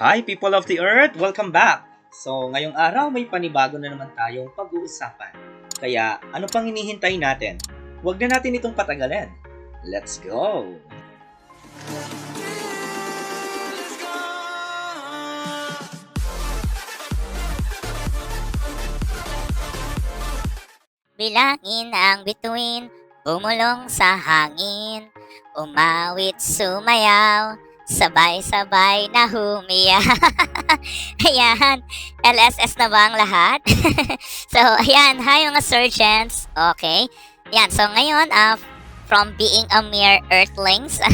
Hi people of the earth! Welcome back! So, ngayong araw may panibago na naman tayong pag-uusapan. Kaya, ano pang hinihintay natin? Huwag na natin itong patagalin. Let's go! Bilangin ang bituin, bumulong sa hangin, umawit, sumayaw, sabay-sabay na humiya. Ayan, LSS na ba ang lahat? So, ayan, hi mga Serjents. Okay, ayan, so ngayon, from being a mere earthlings,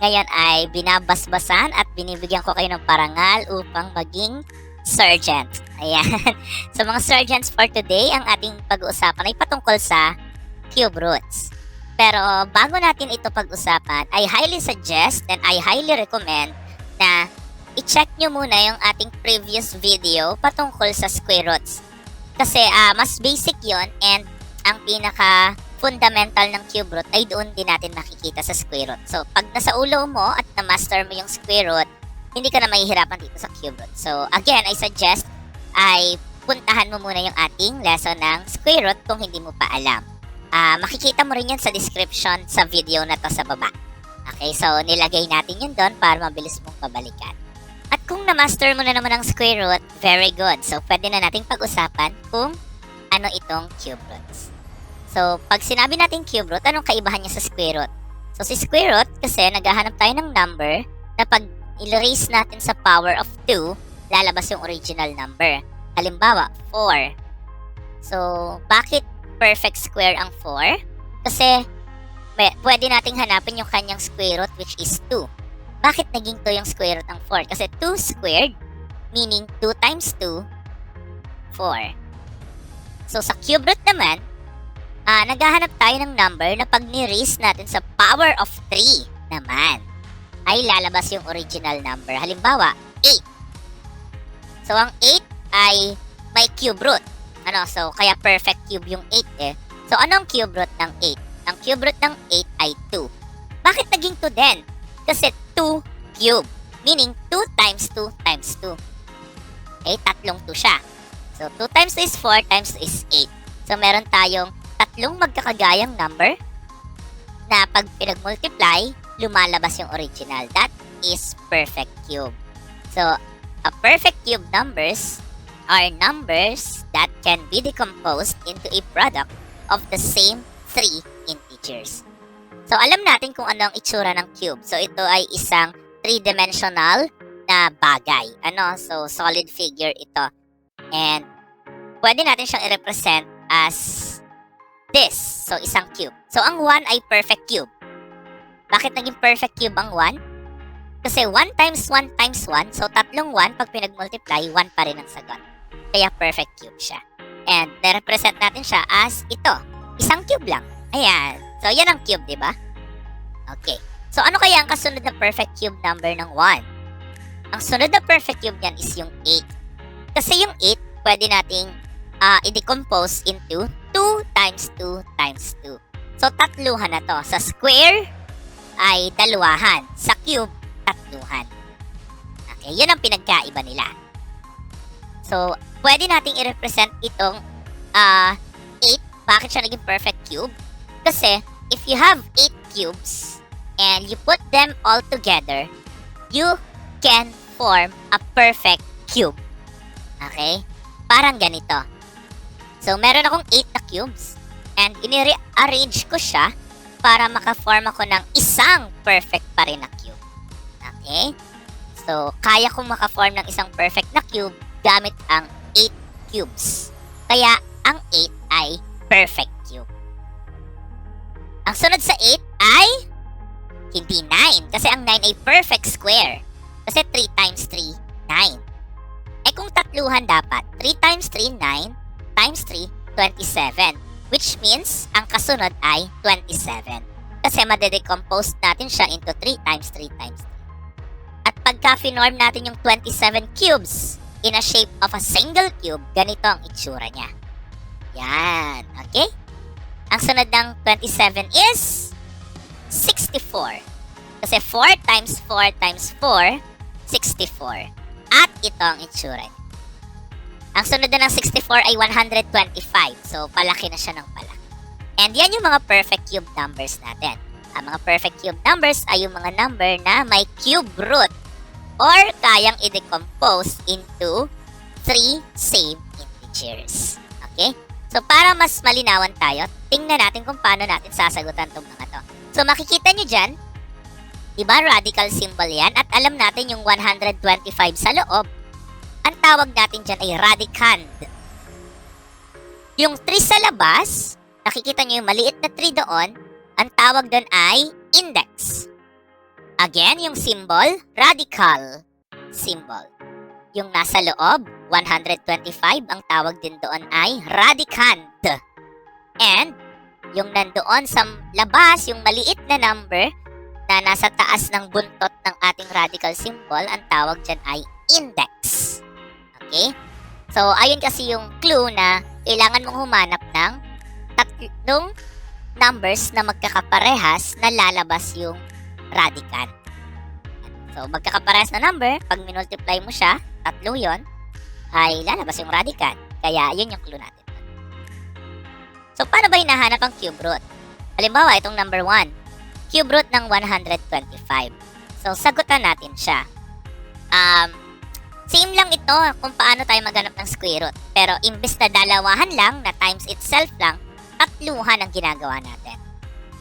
ngayon ay binabasbasan at binibigyan ko kayo ng parangal upang maging Sergeant. Ayan. So mga Sergeants for today, ang ating pag-uusapan ay patungkol sa cube roots. Pero bago natin ito pag-usapan, I highly suggest and I highly recommend na i-check nyo muna yung ating previous video patungkol sa square roots. Kasi mas basic yon and ang pinaka-fundamental ng cube root ay doon din natin makikita sa square root. So pag nasa ulo mo at na-master mo yung square root, hindi ka na mahihirapan dito sa cube root. So again, I suggest ay puntahan mo muna yung ating lesson ng square root kung hindi mo pa alam. Makikita mo rin yan sa description sa video na to sa baba. Okay, so nilagay natin yun doon para mabilis mong pabalikan. At kung na-master mo na naman ang square root, very good. So pwede na nating pag-usapan kung ano itong cube roots. So pag sinabi natin cube root, anong kaibahan niya sa square root? So si square root kasi naghahanap tayo ng number na pag i-raise natin sa power of 2, lalabas yung original number. Halimbawa, 4. So, bakit perfect square ang 4? Kasi, pwede nating hanapin yung kanyang square root which is 2. Bakit naging 2 yung square root ng 4? Kasi 2 squared, meaning 2 times 2, 4. So, sa cube root naman, naghahanap tayo ng number na pag ni-raise natin sa power of 3 naman, ay lalabas yung original number. Halimbawa, 8. So, ang 8 ay may cube root. So, kaya perfect cube yung 8 eh. So, anong cube root ng 8? Ang cube root ng 8 ay 2. Bakit naging 2 din? Kasi 2 cube. Meaning, 2 times 2 times 2. Okay, tatlong 2 siya. So, 2 times 2 is 4 times 2 is 8. So, meron tayong tatlong magkakagayang number na pag pinag-multiply, lumalabas yung original. That is perfect cube. So, a perfect cube numbers are numbers that can be decomposed into a product of the same 3 integers. So, alam natin kung ano ang itsura ng cube. So, ito ay isang 3-dimensional na bagay. So, solid figure ito. And, pwede natin siyang i-represent as this. So, isang cube. So, ang 1 ay perfect cube. Bakit naging perfect cube ang 1? Kasi 1 times 1 times 1, so tatlong 1, pag pinag-multiply, 1 pa rin ang sagot. Kaya perfect cube siya. And na-represent natin siya as ito. Isang cube lang. Ayan. So, yan ang cube, di ba? Okay. So, ano kaya ang kasunod na perfect cube number ng 1? Ang sunod na perfect cube niyan is yung 8. Kasi yung 8, pwede nating i-decompose into 2 times 2 times 2. So, tatluhan na to. Sa square, ay dalawahan. Sa cube, tatluhan. Okay, yun ang pinagkaiba nila. So, pwede nating i-represent itong 8. Bakit siya naging perfect cube? Kasi, if you have 8 cubes and you put them all together, you can form a perfect cube. Okay? Parang ganito. So, meron akong 8 na cubes and ini-rearrange ko siya para maka-form ako ng isang perfect pa rin na cube. Okay? So, kaya kong maka-form ng isang perfect na cube gamit ang 8 cubes. Kaya, ang 8 ay perfect cube. Ang sunod sa 8 ay hindi 9. Kasi ang 9 ay perfect square. Kasi 3 times 3, 9. Eh kung tatluhan dapat, 3 times 3, 9 times 3, 27. Which means, ang kasunod ay 27. Kasi madedecompose natin siya into 3 times 3 times 3. At pagka finorm natin yung 27 cubes in a shape of a single cube, ganito ang itsura niya. Yan. Okay? Ang sunod ng 27 is 64. Kasi 4 times 4 times 4, 64. At ito ang itsura niya. Ang sunod na ng 64 ay 125. So, palaki na siya ng palaki. And yan yung mga perfect cube numbers natin. Ang mga perfect cube numbers ay yung mga number na may cube root or kayang i-decompose into 3 same integers. Okay? So, para mas malinawan tayo, tingnan natin kung paano natin sasagutan itong mga to. So, makikita nyo dyan, diba radical symbol yan? At alam natin yung 125 sa loob, ang tawag natin dyan ay radicand. Yung 3 sa labas, nakikita nyo yung maliit na 3 doon, ang tawag doon ay index. Again, yung symbol, radical symbol. Yung nasa loob, 125, ang tawag din doon ay radicand. And, yung nandoon sa labas, yung maliit na number na nasa taas ng buntot ng ating radical symbol, ang tawag dyan ay index. Okay? So, ayun kasi yung clue na kailangan mong humanap ng tatlong numbers na magkakaparehas na lalabas yung radicand. So, magkakaparehas na number, pag minultiply mo siya, tatlo yon, ay lalabas yung radicand. Kaya, yun yung clue natin. So, paano ba hinahanap ang cube root? Halimbawa, itong number 1, cube root ng 125. So, sagutan natin siya. Same lang ito kung paano tayo maghanap ng square root. Pero, imbes na dalawahan lang, na times itself lang, tatluhan ang ginagawa natin.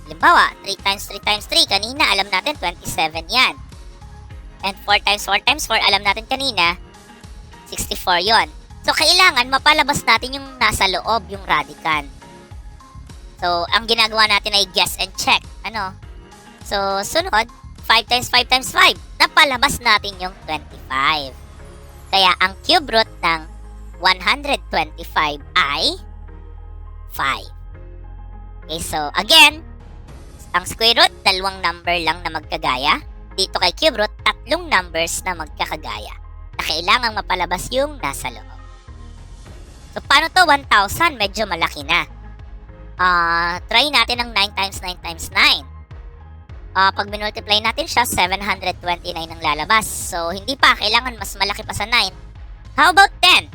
Halimbawa, 3 times 3 times 3, kanina alam natin 27 yan. And 4 times 4 times 4, alam natin kanina, 64 yon. So, kailangan mapalabas natin yung nasa loob, yung radicand. So, ang ginagawa natin ay guess and check. Ano? So, sunod, 5 times 5 times 5, napalabas natin yung 25. Kaya, ang cube root ng 125 ay 5. Okay, so, again, ang square root, dalawang number lang na magkagaya. Dito kay cube root, tatlong numbers na magkakagaya na kailangang mapalabas yung nasa loob. So, paano to? 1,000, medyo malaki na. Try natin ang 9 times 9 times 9. Pag minultiply natin siya, 729 ang lalabas. So, hindi pa. Kailangan mas malaki pa sa 9. How about 10?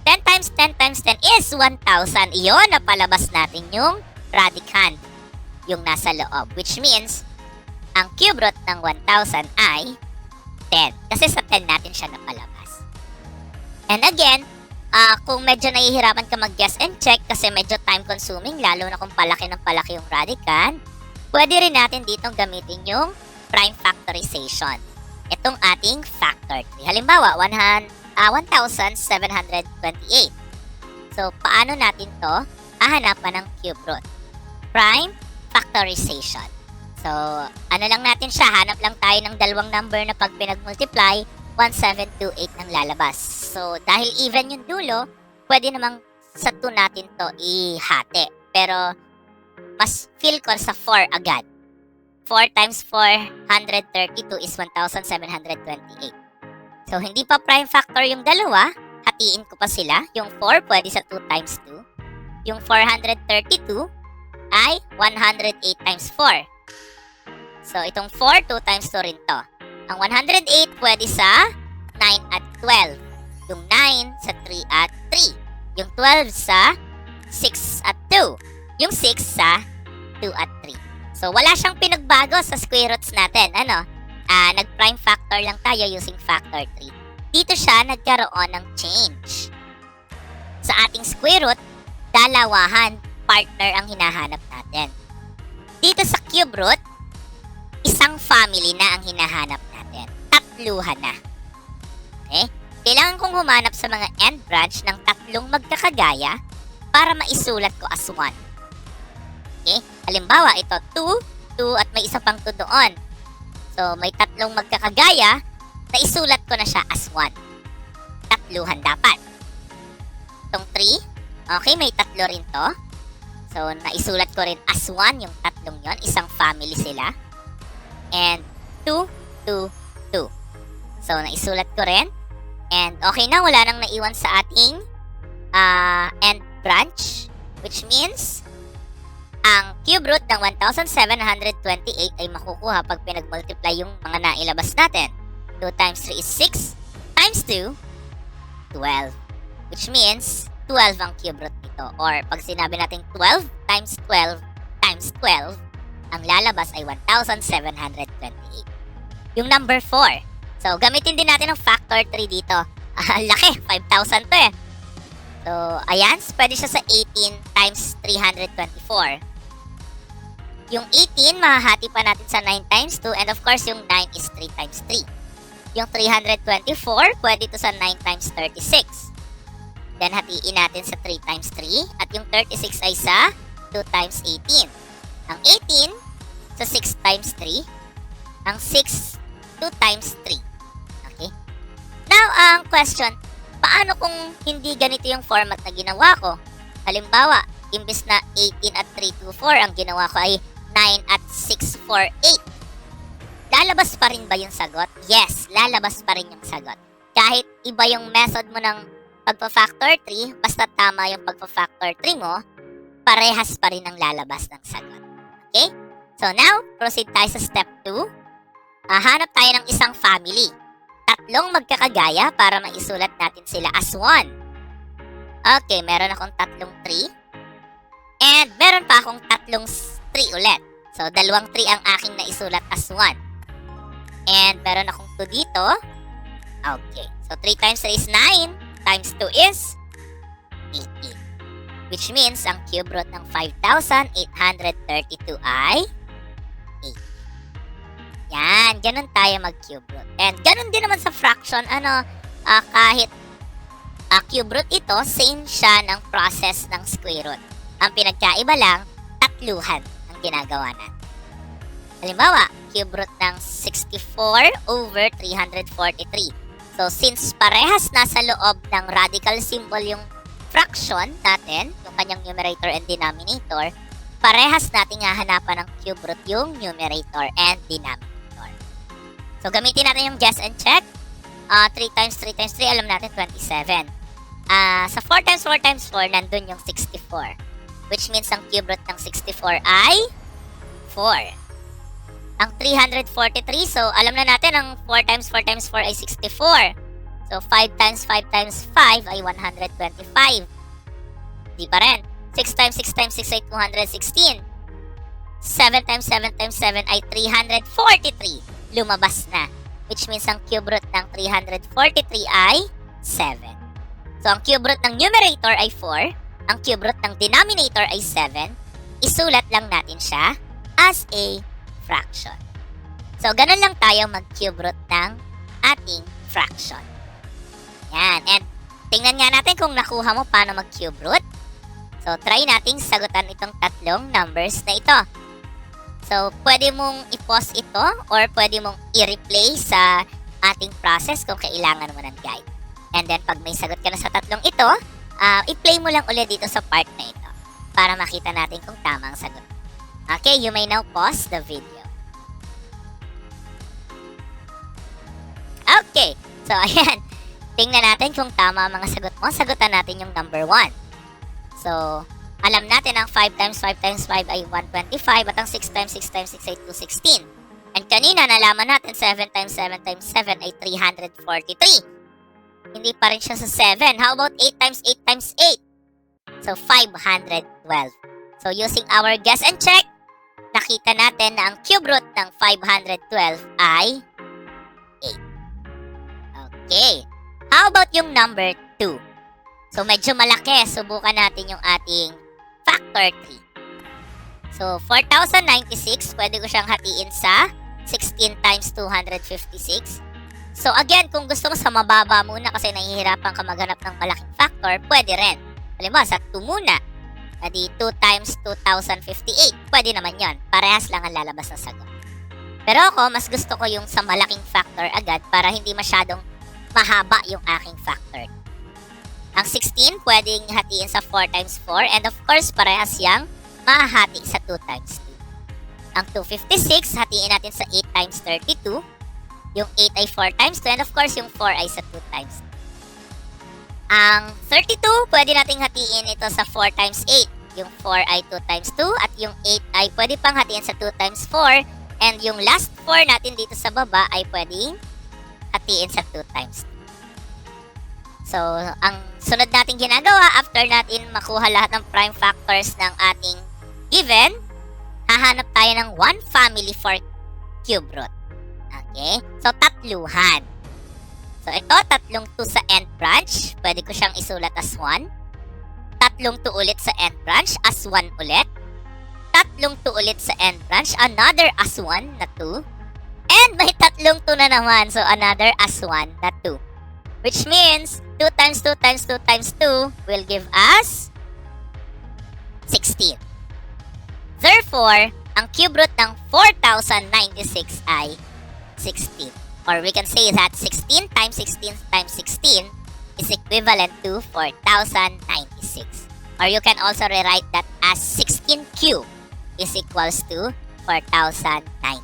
10 times 10 times 10 is 1,000. Iyon, napalabas natin yung radicand, yung nasa loob. Which means, ang cube root ng 1,000 ay 10. Kasi sa 10 natin siya napalabas. And again, kung medyo nahihirapan ka mag-guess and check kasi medyo time-consuming, lalo na kung palaki ng palaki yung radicand, pwede rin natin ditong gamitin yung prime factorization. Itong ating factor 3. Halimbawa, 1,728. So, paano natin to hahanapan ng cube root? Prime factorization. So, ano lang natin siya, hanap lang tayo ng dalawang number na pag pinag-multiply, 1728 ang lalabas. So, dahil even yung dulo, pwede namang sa 2 natin to ihati. Pero, mas feel ko sa 4 agad. 4 times 432 is 1,728. So, hindi pa prime factor yung dalawa, hatiin ko pa sila. Yung 4 pwede sa 2 times 2. Yung 432 ay 108 times 4. So, itong 4, 2 times 2 rin to. Ang 108 pwede sa 9 at 12. Yung 9 sa 3 at 3. Yung 12 sa 6 at 2. Yung 6 sa 2 at 3. So, wala siyang pinagbago sa square roots natin. Ano? Nag-prime factor lang tayo using factor 3. Dito siya nagkaroon ng change. Sa ating square root, dalawahan, partner ang hinahanap natin. Dito sa cube root, isang family na ang hinahanap natin. Tatluhan na. Okay? Kailangan kong humanap sa mga end branch ng tatlong magkakagaya para maisulat ko as 1. Okay? Halimbawa, ito 2, 2 at may isa pang 2 doon. So, may tatlong magkakagaya, naisulat ko na siya as 1. Tatluhan dapat. Itong 3, okay, may tatlo rin to. So, naisulat ko rin as 1 yung tatlong yon. Isang family sila. And 2, 2, 2. So, naisulat ko rin. And okay na, wala nang naiwan sa ating end branch. Which means, ang cube root ng 1,728 ay makukuha pag pinag-multiply yung mga nailabas natin. 2 times 3 is 6. times 2, 12. Which means, 12 ang cube root nito. Or, pag sinabi natin 12 times 12 times 12, ang lalabas ay 1,728. Yung number 4. So, gamitin din natin ang factor 3 dito. Laki, 5,000 to eh. So, ayan, pwede siya sa 18 times 324. Yung 18, mahahati pa natin sa 9 times 2. And of course, yung 9 is 3 times 3. Yung 324, pwede ito sa 9 times 36. Then, hatiin natin sa 3 times 3. At yung 36 ay sa 2 times 18. Ang 18 sa 6 times 3. Ang 6, 2 times 3. Okay? Now, ang question, paano kung hindi ganito yung format na ginawa ko? Halimbawa, imbis na 18 at 324, ang ginawa ko ay 9 at 648. Lalabas pa rin ba yung sagot? Yes, lalabas pa rin yung sagot. Kahit iba yung method mo ng pagpa-factor 3, basta tama yung pagpa-factor 3 mo, parehas pa rin ang lalabas ng sagot. Okay? So now, proceed tayo sa step 2. Hanap tayo ng isang family. Tatlong magkakagaya para maisulat natin sila as 1. Okay, meron akong tatlong 3. And meron pa akong tatlong 3 ulit. So, dalawang 3 ang aking naisulat as 1. And meron akong 2 dito. Okay. So, 3 times 3 is 9. Times 2 is 18. Which means, ang cube root ng 5,832 ay 8. Yan, ganun tayo mag-cube root. And ganun din naman sa fraction, kahit cube root ito, same siya ng process ng square root. Ang pinagkaiba lang, tatluhan ang ginagawa natin. Halimbawa, cube root ng 64 over 343. So, since parehas nasa loob ng radical symbol yung fraction natin, yung kanyang numerator and denominator, parehas nating hahanapan ng cube root yung numerator and denominator. So, gamitin natin yung guess and check. 3 times 3 times 3, alam natin 27. Sa 4 times 4 times 4, nandun yung 64. Which means ang cube root ng 64 ay 4. Ang 343, so alam na natin ang 4 times 4 times 4 ay 64. So 5 times 5 times 5 ay 125. Di pa rin. 6 times 6 times 6 ay 216. 7 times 7 times 7 ay 343. Lumabas na. Which means ang cube root ng 343 ay 7. So ang cube root ng numerator ay 4. Ang cube root ng denominator ay 7. Isulat lang natin siya as a fraction. So, ganun lang tayo mag-cube root ng ating fraction. Yan. And, tingnan nga natin kung nakuha mo paano mag-cube root. So, try nating sagutan itong tatlong numbers na ito. So, pwede mong i-pause ito or pwede mong i-replay sa ating process kung kailangan mo ng guide. And then, pag may sagot ka na sa tatlong ito, i-play mo lang ulit dito sa part na ito para makita natin kung tama ang sagot. Okay, you may now pause the video. Okay, so ayan. Tingnan natin kung tama ang mga sagot mo. Sagutan natin yung number 1. So, alam natin ang 5 times 5 times 5 ay 125 at ang 6 times 6 times 6 ay 216. And kanina, nalaman natin 7 times 7 times 7 ay 343. Hindi pa rin siya sa 7. How about 8 times 8 times 8? So, 512. So, using our guess and check, nakita natin na ang cube root ng 512 ay 8. Okay. How about yung number 2? So, medyo malaki. Subukan natin yung ating factor 3. So, 4,096, pwede ko siyang hatiin sa 16 times 256. So, again, kung gusto mo sa mababa muna kasi nahihirapan ka maghanap ng malaking factor, pwede rin. Halimbawa, sa 2 muna. Adi 2 times 2,058. Pwede naman yon. Parehas lang ang lalabas na sagot. Pero ako, mas gusto ko yung sa malaking factor agad para hindi masyadong mahaba yung aking factor. Ang 16, pwedeng hatiin sa 4 times 4. And of course, parehas yang mahahati sa 2 times 2. Ang 256, hatiin natin sa 8 times 32. Yung 8 ay 4 times 2. And of course, yung 4 ay sa 2 times 2. Ang 32, pwede nating hatiin ito sa 4 times 8. Yung 4 ay 2 times 2. At yung 8 ay pwede pang hatiin sa 2 times 4. And yung last 4 natin dito sa baba ay pwedeng hatiin sa 2 times 2. So, ang sunod natin ginagawa after natin makuha lahat ng prime factors ng ating given, hahanap tayo ng one family for cube root. Okay? So, tatluhan. So, ito, tatlong 2 sa end branch. Pwede ko siyang isulat as 1. Tatlong 2 ulit sa end branch as 1 ulit. Tatlong 2 ulit sa end branch, another as 1 na 2. And may tatlong 2 na naman. So, another as 1 na 2. Which means, 2 times 2 times 2 times 2 will give us 16. Therefore, ang cube root ng 4,096 ay 16. Or we can say that 16 times 16 times 16 is equivalent to 4,096. Or you can also rewrite that as 16 cube is equals to 4,096.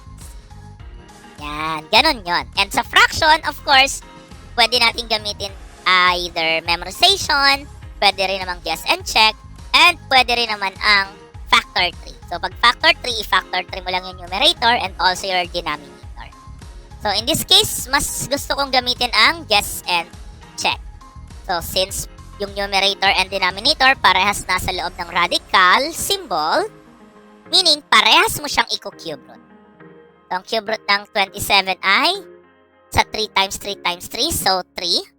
Yan, ganun yon. And sa fraction, of course, pwede natin gamitin either memorization, pwede rin namang guess and check, and pwede rin naman ang factor 3. So, pag factor 3, i-factor 3 mo lang yung numerator and also your denominator. So, in this case, mas gusto kong gamitin ang guess and check. So, since yung numerator and denominator parehas nasa loob ng radical symbol, meaning parehas mo siyang i-cube root. So, ang cube root ng 27 ay sa 3 times 3 times 3, so 3.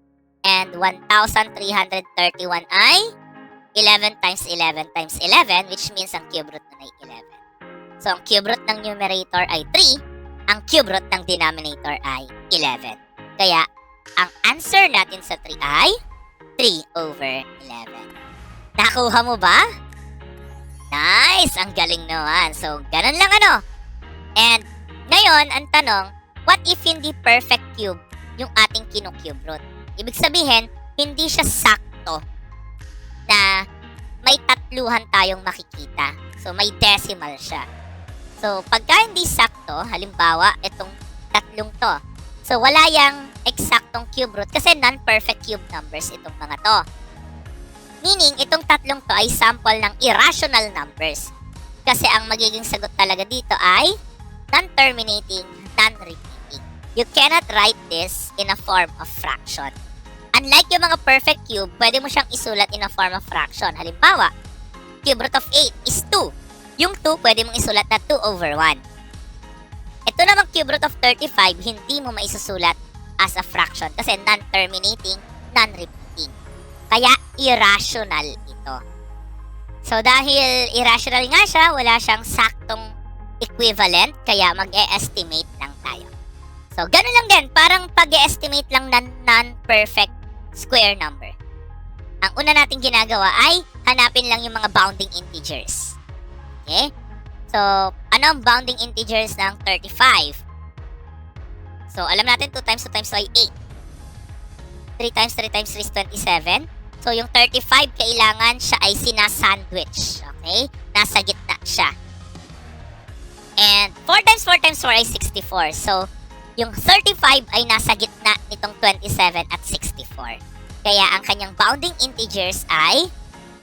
And 1,331 ay 11 times 11 times 11, which means ang cube root nun ay 11. So, ang cube root ng numerator ay 3. Ang cube root ng denominator ay 11. Kaya, ang answer natin sa 3 ay 3/11. Nakuha mo ba? Nice! Ang galing naman. So, ganun lang ano. And, ngayon, ang tanong, what if hindi perfect cube yung ating kinukube root? Ibig sabihin, hindi siya sakto na may tatluhan tayong makikita. So, may decimal siya. So, pagka hindi sakto, halimbawa, itong tatlong to. So, wala yang eksaktong cube root kasi non-perfect cube numbers itong mga to. Meaning, itong tatlong to ay sample ng irrational numbers. Kasi ang magiging sagot talaga dito ay non-terminating, non-repeating. You cannot write this in a form of fraction. Unlike yung mga perfect cube, pwede mo siyang isulat in a form of fraction. Halimbawa, cube root of 8 is 2. Yung 2, pwede mong isulat na 2/1. Ito namang cube root of 35, hindi mo maisusulat as a fraction kasi non-terminating, non-repeating. Kaya, irrational ito. So, dahil irrational nga siya, wala siyang saktong equivalent, kaya mag-e-estimate lang tayo. So, ganun lang din. Parang pag-e-estimate lang ng non-perfect square number. Ang una natin ginagawa ay hanapin lang yung mga bounding integers. Okay? So, ano ang bounding integers ng 35? So, alam natin 2 times 2 times 2 ay 8. 3 times 3 times 3 is 27. So, yung 35, kailangan siya ay sinasandwich. Okay? Nasa gitna siya. And 4 times 4 times 4 ay 64. So, yung 35 ay nasa gitna nitong 27 at 64. Kaya, ang kanyang bounding integers ay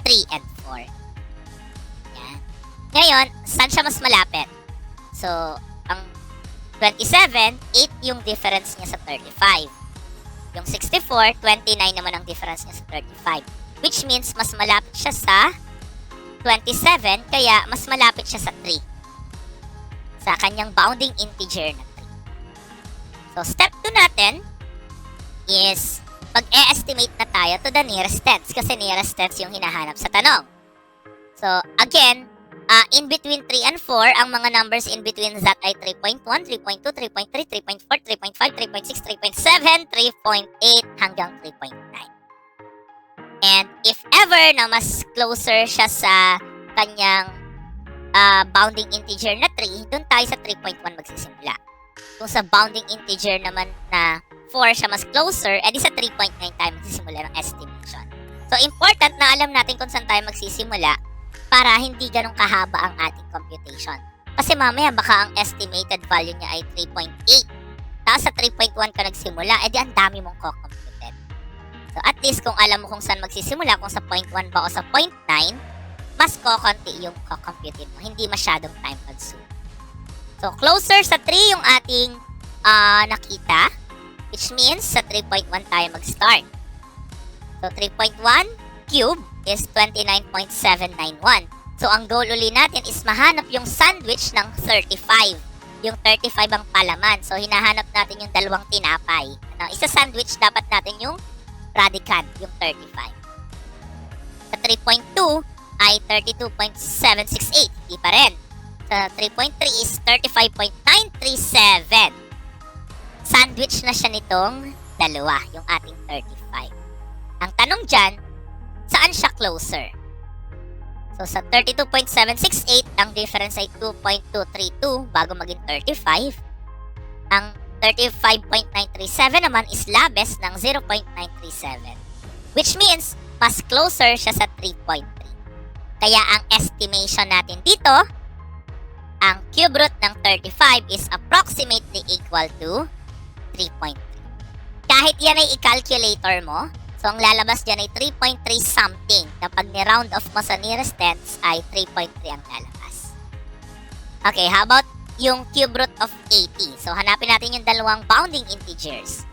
3 and 4. Ngayon, saan siya mas malapit? So, ang 27, 8 yung difference niya sa 35. Yung 64, 29 naman ang difference niya sa 35. Which means, mas malapit siya sa 27, kaya mas malapit siya sa 3. Sa kanyang bounding integer na 3. So, step 2 natin is mag-e-estimate na tayo to the nearest tens kasi nearest tens yung hinahanap sa tanong. So, again, in between 3 and 4, ang mga numbers in between that ay 3.1, 3.2, 3.3, 3.4, 3.5, 3.6, 3.7, 3.8, hanggang 3.9. And if ever na mas closer siya sa kanyang bounding integer na 3, dun tayo sa 3.1 magsisimula. Kung sa bounding integer naman na 4 siya mas closer, edi sa 3.9 tayo magsisimula ng estimation. So, important na alam natin kung saan tayo magsisimula para hindi ganun kahaba ang ating computation. Kasi mamaya baka ang estimated value niya ay 3.8. Tapos sa 3.1 ka nagsimula, edi ang dami mong co-computed. So at least kung alam mo kung saan magsisimula, kung sa 0.1 ba o sa 0.9, mas ko-konti yung co-computed mo. Hindi masyadong time consume. So closer sa 3 yung ating nakita, which means sa 3.1 tayo mag-start. So, 3.1 cube is 29.791. So, ang goal uli natin is mahanap yung sandwich ng 35. Yung 35 ang palaman. So, hinahanap natin yung dalawang tinapay. Isa sandwich, dapat natin yung radicand, yung 35. Sa 3.2 ay 32.768. Di pa rin. Sa 3.3 is 35.937. Sandwich na siya nitong dalawa, yung ating 35. Ang tanong dyan, saan siya closer? So, sa 32.768, ang difference ay 2.232 bago maging 35. Ang 35.937 naman is labes ng 0.937. Which means, mas closer siya sa 3.3. Kaya ang estimation natin dito, ang cube root ng 35 is approximately equal to 3.3. Kahit yan ay i-calculator mo, so ang lalabas dyan ay 3.3 something. Kapag ni-round off mo sa nearest tens ay 3.3 ang lalabas. Okay, how about yung cube root of 80? So hanapin natin yung dalawang bounding integers.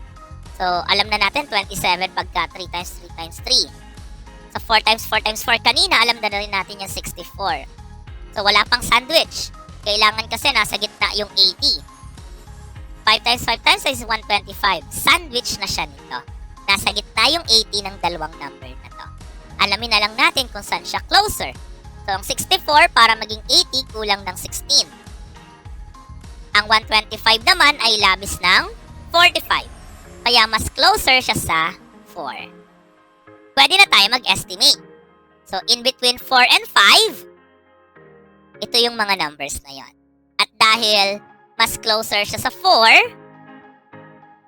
So alam na natin 27 pagka 3 times 3 times 3. Sa 4 times 4 times 4 kanina, alam na rin natin yung 64. So wala pang sandwich. Kailangan kasi nasa gitna yung 80. 5 times 5 times is 125. Sandwich na siya nito. Nasa gitna yung 80 ng dalawang number na to. Alamin na lang natin kung saan siya closer. So, ang 64 para maging 80 kulang ng 16. Ang 125 naman ay labis ng 45. Kaya mas closer siya sa 4. Pwede na tayo mag-estimate. So, in between 4 and 5, ito yung mga numbers na yon. At dahil mas closer siya sa 4,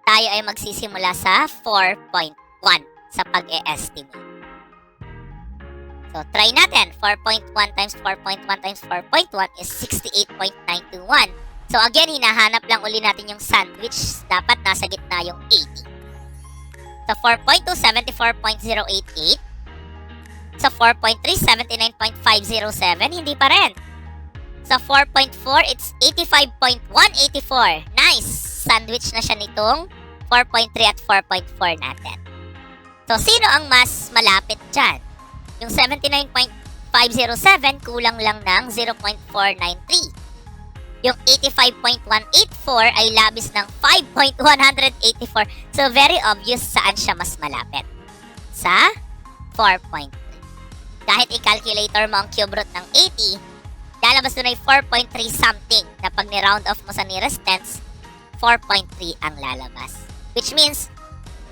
tayo ay magsisimula sa 4.1 sa pag-e-estimate. So, try natin. 4.1 times 4.1 times 4.1 is 68.921. So, again, hinahanap lang uli natin yung sandwich. Dapat nasa gitna yung 80. Sa 4.2, 74.088. Sa 4.3, 79.507. Hindi pa rin. Sa 4.4, it's 85.184. Nice! Sandwich na siya nitong 4.3 at 4.4 natin. So, sino ang mas malapit dyan? Yung 79.507, kulang lang ng 0.493. Yung 85.184 ay labis ng 5.184. So, very obvious saan siya mas malapit. Sa 4.3. Kahit i-calculator mo ang cube root ng 80, lalabas doon ay 4.3 something na pag ni-round off mo sa nearest tens, 4.3 ang lalabas. Which means,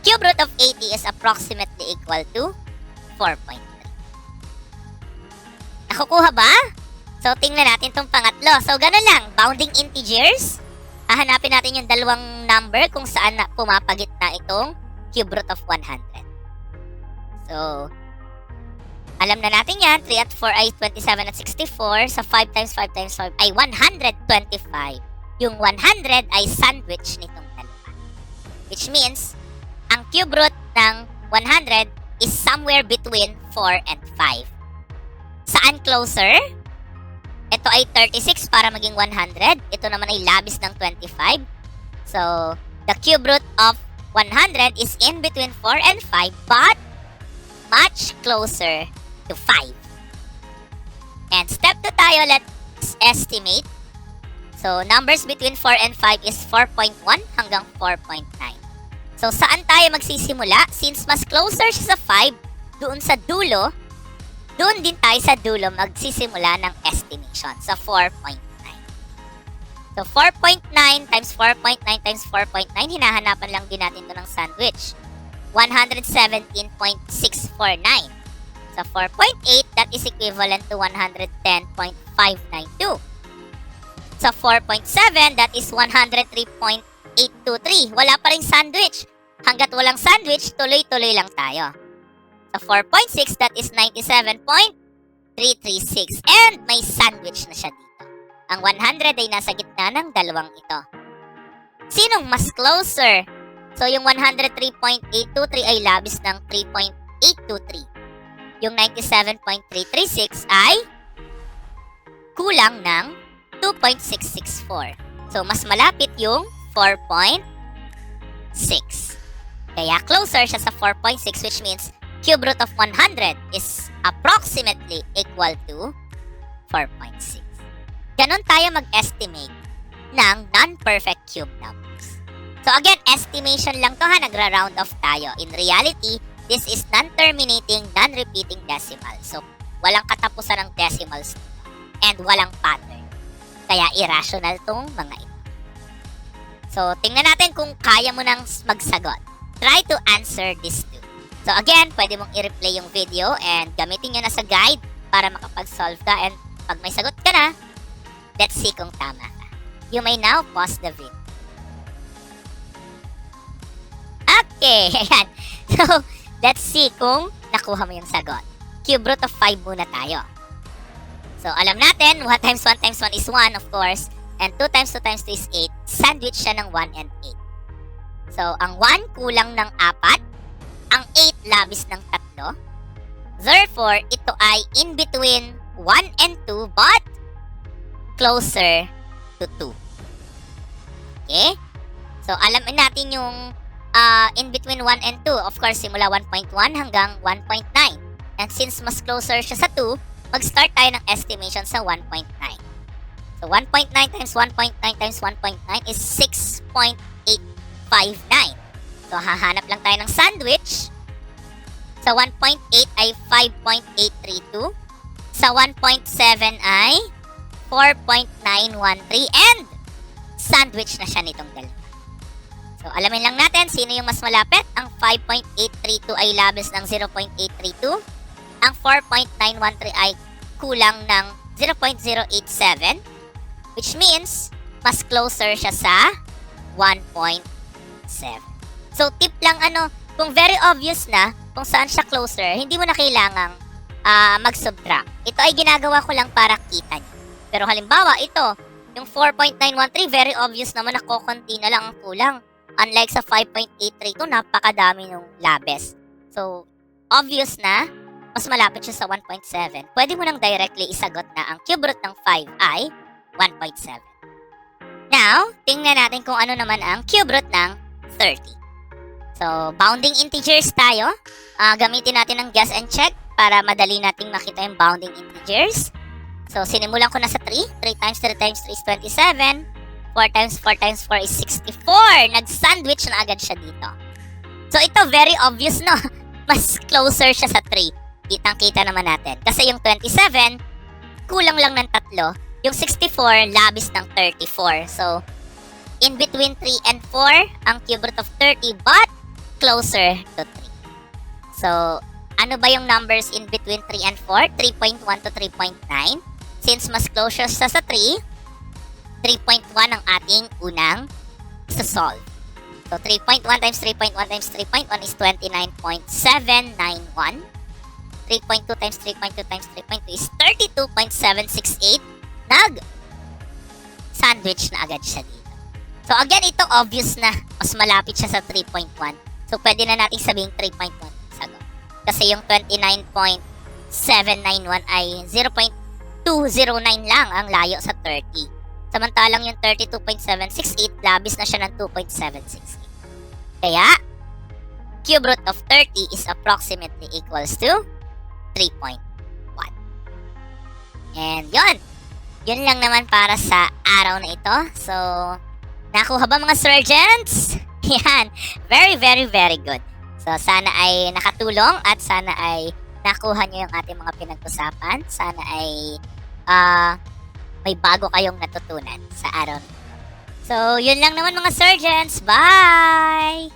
cube root of 80 is approximately equal to 4.3. Nakukuha ba? So, tingnan natin itong pangatlo. So, ganun lang. Bounding integers. Hahanapin natin yung dalawang number kung saan na pumapagit na itong cube root of 100. So, alam na natin yan. 3 at 4 ay 27 at 64. Sa 5 times 5 times 5 ay 125. Yung 100 ay sandwich nitong dalawa. Which means, ang cube root ng 100 is somewhere between 4 and 5. Saan closer? Ito ay 36 para maging 100. Ito naman ay labis ng 25. So, the cube root of 100 is in between 4 and 5 but much closer to 5. And step 2 tayo, let's estimate. So, numbers between 4 and 5 is 4.1 hanggang 4.9. So, saan tayo magsisimula? Since mas closer siya sa 5, doon sa dulo, doon din tayo sa dulo magsisimula ng estimation sa 4.9. So, 4.9 times 4.9 times 4.9, hinahanapan lang din natin ito ng sandwich. 117.649. Sa 4.8, that is equivalent to 110.592. Sa 4.7, that is 103.823. Wala pa rin sandwich. Hanggat walang sandwich, tuloy-tuloy lang tayo. Sa 4.6, that is 97.336. And may sandwich na siya dito. Ang 100 ay nasa gitna ng dalawang ito. Sinong mas closer? So, yung 103.823 ay labis ng 3.823. Yung 97.336 ay kulang ng 2.664. So, mas malapit yung 4.6. Kaya closer siya sa 4.6, which means cube root of 100 is approximately equal to 4.6. Ganon tayo mag-estimate ng non-perfect cube numbers. So again, estimation lang to ha, nagra-round off tayo. In reality, this is non-terminating, non-repeating decimal. So walang katapusan ng decimals and walang pattern. Kaya irrational tong mga ito. So tingnan natin kung kaya mo nang magsagot. Try to answer this too. So again, pwede mong i-replay yung video and gamitin nyo na sa guide para makapag-solve ka. And pag may sagot ka na, let's see kung tama ka. You may now pause the video. Okay, ayan. So, let's see kung nakuha mo yung sagot. Cube root of 5 muna tayo. So, alam natin, 1 times 1 times 1 is 1, of course. And 2 times 2 times 2 is 8. Sandwich siya ng 1 and 8. So, ang 1 kulang ng 4. Ang 8 labis ng 3. Therefore, ito ay in between 1 and 2 but closer to 2. Okay? So, alamin natin yung in between 1 and 2. Of course, simula 1.1 hanggang 1.9. And since mas closer siya sa 2, mag-start tayo ng estimation sa 1.9. So, 1.9 times 1.9 times 1.9 is 6.859. So, hahanap lang tayo ng sandwich. Sa 1.8 ay 5.832. Sa 1.7 ay 4.913. And sandwich na siya nitong dalawa. So, alamin lang natin sino yung mas malapit. Ang 5.832 ay labis ng 0.832. Ang 4.913 ay kulang ng 0.087. Which means, mas closer siya sa 1.7. So, tip lang kung very obvious na kung saan siya closer, hindi mo na kailangang mag-subtract. Ito ay ginagawa ko lang para kita niyo. Pero halimbawa, ito, yung 4.913, very obvious naman na kokonti na lang ang kulang. Unlike sa 5.832, napakadami ng labes. So, obvious na, mas malapit siya sa 1.7. Pwede mo nang directly isagot na ang cube root ng 5 ay 1.7. Now, tingnan natin kung ano naman ang cube root ng 30. So, bounding integers tayo. Gamitin natin ang guess and check para madali nating makita yung bounding integers. So, sinimulan ko na sa 3. 3 times 3 times 3 is 27. 4 times 4 times 4 is 64. Nag-sandwich na agad siya dito. So, ito very obvious, no? Mas closer siya sa 3. Kitang-kita naman natin. Kasi yung 27, kulang lang ng 3. Yung 64, labis ng 34. So, in between 3 and 4, ang cube root of 30, but closer to 3. So, ano ba yung numbers in between 3 and 4? 3.1 to 3.9. Since mas closer siya sa 3, 3.1 ang ating unang solve. So, 3.1 times 3.1 times 3.1 is 29.791. 3.2 times 3.2 times 3.2 is 32.768. Nag-sandwich na agad siya dito. So, again, ito obvious na mas malapit siya sa 3.1. So, pwede na natin sabihin 3.1 sagot. Kasi yung 29.791 ay 0.209 lang ang layo sa 30. Samantalang yung 32.768, labis na siya ng 2.768. Kaya, cube root of 30 is approximately equals to 3.1. And yun. Yun lang naman para sa araw na ito. So, nakuha ba mga Serjents? Yan. Very, very, very good. So, sana ay nakatulong at sana ay nakuha nyo yung ating mga pinag-usapan. Sana ay may bago kayong natutunan sa araw na ito. So, yun lang naman mga Serjents. Bye!